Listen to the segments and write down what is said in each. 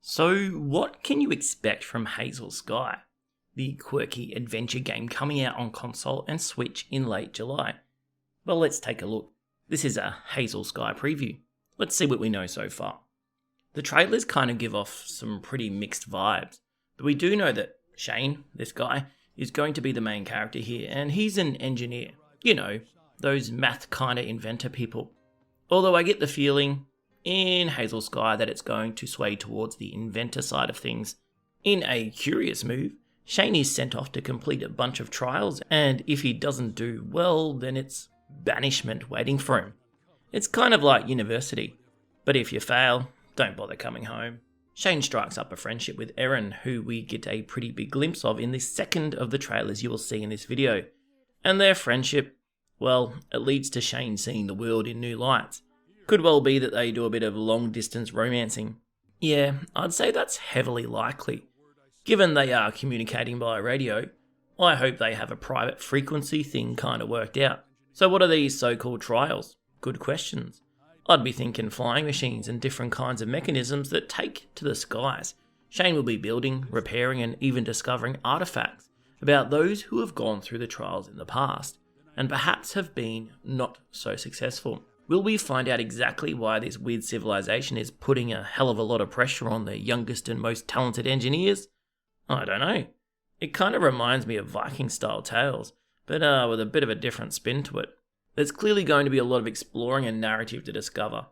So, what can you expect from Hazel Sky, the quirky adventure game coming out on console and Switch in late July? Well, let's take a look. This is a Hazel Sky preview. Let's see what we know so far. The trailers kind of give off some pretty mixed vibes, but we do know that Shane, this guy, is going to be the main character here, and he's an engineer. You know, those math kind of inventor people. Although I get the feeling in Hazel Sky that it's going to sway towards the inventor side of things. In a curious move, Shane is sent off to complete a bunch of trials, and if he doesn't do well, then it's banishment waiting for him. It's kind of like university, but if you fail, don't bother coming home. Shane strikes up a friendship with Erin, who we get a pretty big glimpse of in the second of the trailers you will see in this video. And their friendship, well, it leads to Shane seeing the world in new lights. Could well be that they do a bit of long-distance romancing. Yeah, I'd say that's heavily likely. Given they are communicating by radio, I hope they have a private frequency thing kind of worked out. So what are these so-called trials? Good questions. I'd be thinking flying machines and different kinds of mechanisms that take to the skies. Shane will be building, repairing and even discovering artifacts about those who have gone through the trials in the past, and perhaps have been not so successful. Will we find out exactly why this weird civilization is putting a hell of a lot of pressure on the youngest and most talented engineers? I don't know. It kind of reminds me of Viking-style tales, but with a bit of a different spin to it. There's clearly going to be a lot of exploring and narrative to discover,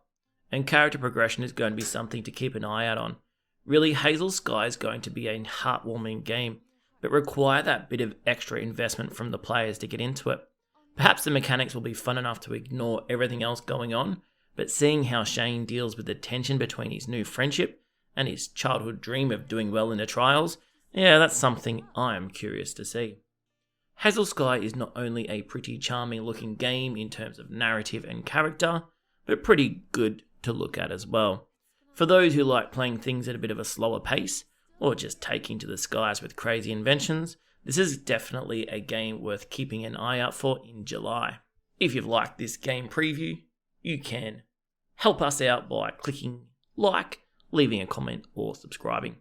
and character progression is going to be something to keep an eye out on. Really, Hazel Sky is going to be a heartwarming game, but require that bit of extra investment from the players to get into it. Perhaps the mechanics will be fun enough to ignore everything else going on, but seeing how Shane deals with the tension between his new friendship and his childhood dream of doing well in the trials, yeah, that's something I am curious to see. Hazel Sky is not only a pretty charming looking game in terms of narrative and character, but pretty good to look at as well. For those who like playing things at a bit of a slower pace, or just taking to the skies with crazy inventions, this is definitely a game worth keeping an eye out for in July. If you've liked this game preview, you can help us out by clicking like, leaving a comment or subscribing.